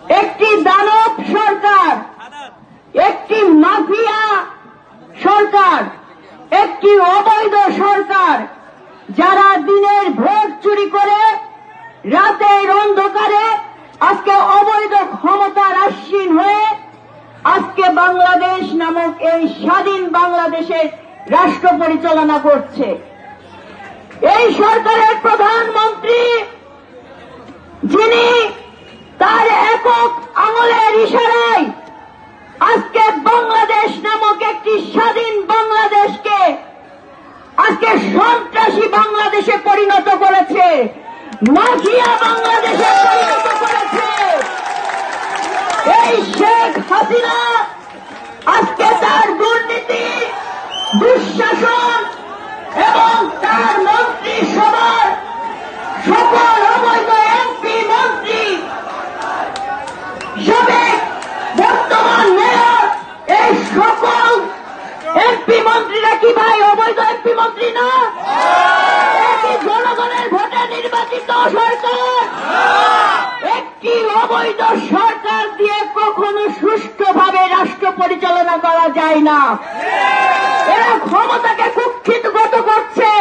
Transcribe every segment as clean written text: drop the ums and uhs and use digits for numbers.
একটি দানব সরকার, একটি মাফিয়া সরকার, একটি অবৈধ সরকার, যারা দিনের ভোট চুরি করে রাতের অন্ধকারে আজকে অবৈধ ক্ষমতার আসীন হয়ে আজকে বাংলাদেশ নামক এই স্বাধীন বাংলাদেশের রাষ্ট্র পরিচালনা করছে। এই সরকারের প্রধানমন্ত্রী, যিনি তার একক আঙুলের ইশারায় আজকে বাংলাদেশ নামক একটি স্বাধীন বাংলাদেশকে আজকে সন্ত্রাসী বাংলাদেশে পরিণত করেছে, মাফিয়া বাংলাদেশে পরিণত করেছে। এই শেখ হাসিনা আজকে তার দুর্নীতি, দুঃশাসন এবং তার মন্ত্রিসভার সকল অবৈধ এমপি মন্ত্রী, সাবেক বর্তমান মেয়র, এই সকল এমপি মন্ত্রীরা কি ভাই অবৈধ এমপি মন্ত্রী না? একটি জনগণের ভোটে নির্বাচিত সরকার। একটি অবৈধ সরকার দিয়ে কখনো সুষ্ঠুভাবে রাষ্ট্র পরিচালনা করা যায় না। এরা ক্ষমতাকে কুক্ষিগত করছে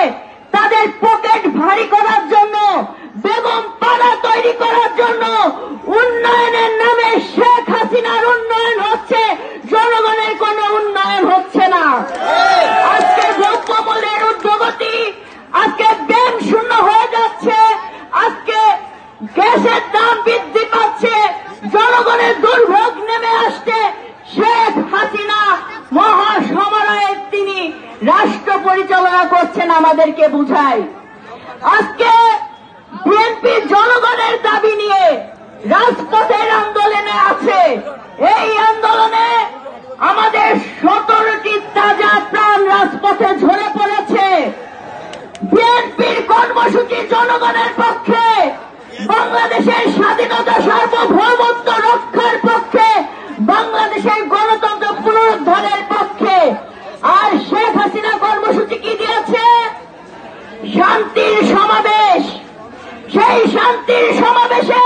তাদের পকেট ভারী করার জন্য, বেগম পাড়া তৈরি করার জন্য। উন্নয়নের নামে শেখ হাসিনার উন্নয়ন হচ্ছে, জনগণের কোন উন্নয়ন হচ্ছে না। আজকে দ্রব্যমূল্যের ঊর্ধ্বগতি, আজকে ব্যাংক শূন্য হয়ে যাচ্ছে, আজকে গ্যাসের দাম বৃদ্ধি পাচ্ছে, জনগণের দুর্ভোগ নেমে আসছে। শেখ হাসিনা মহাসমরায় তিনি রাষ্ট্র পরিচালনা করছেন, আমাদেরকে বুঝায়। আজকে বিএনপি জনগণের দাবি নিয়ে রাজপথের আন্দোলনে আছে। এই আন্দোলনে আমাদের 17টি তাজা প্রাণ রাজপথে ঝরে পড়েছে। বিএনপির কর্মসূচি জনগণের পক্ষে, বাংলাদেশের স্বাধীনতা সার্বভৌমত্ব রক্ষার পক্ষে, বাংলাদেশের গণতন্ত্র পুনরুদ্ধারের পক্ষে। আর শেখ হাসিনা কর্মসূচি কি দিয়েছে? শান্তির সমাবেশ। সেই শান্তির সমাবেশে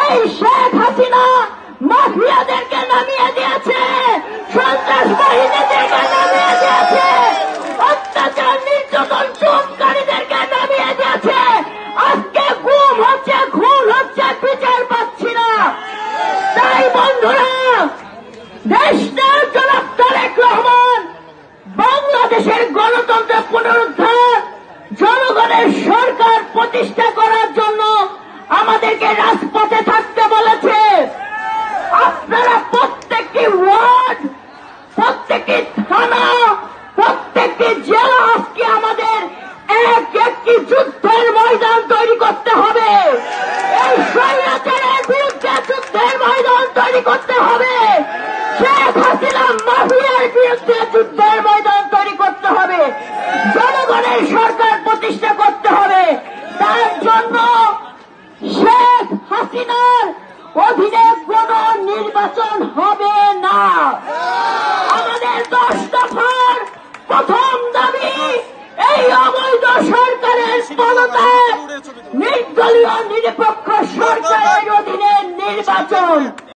এই শেখ হাসিনা মাফিয়াদেরকে নামিয়ে দিয়েছে, সন্ত্রাস বাহিনীদেরকে নামিয়ে দিয়েছে, অত্যাচার নির্যাতন চুমকারীদেরকে নামিয়ে দিয়েছে। আজকে গুম হচ্ছে, খুন হচ্ছে, বিচার পাচ্ছি না। তাই বন্ধুরা, দেশটার জনাব তারেক রহমান বাংলাদেশের গণতন্ত্র পুনরুদ্ধার, জনগণের সরকার প্রতিষ্ঠা করার জন্য আমাদেরকে রাজপথে থাকতে বলেছে। আপনারা প্রত্যেকটি ওয়ার্ড, প্রত্যেকটি থানা, প্রত্যেকটি জেলা আজকে আমাদের একটি যুদ্ধের ময়দান তৈরি করতে হবে। এই স্বৈরাচারের বিরুদ্ধে যুদ্ধের ময়দান তৈরি করতে হবে। শেখ হাসিনা মাফিয়ার বিরুদ্ধে যুদ্ধের ময়দান তৈরি করতে হবে। জনগণের সরকার প্রতিষ্ঠা করতে হবে। তার জন্য শেখ হাসিনার অধীনে কোন নির্বাচন হবে না। আমাদের 10 দফার প্রথম দাবি, এই অবৈধ সরকারের পদত্যাগ, নির্দলীয় নিরপেক্ষ সরকারের অধীনে নির্বাচন।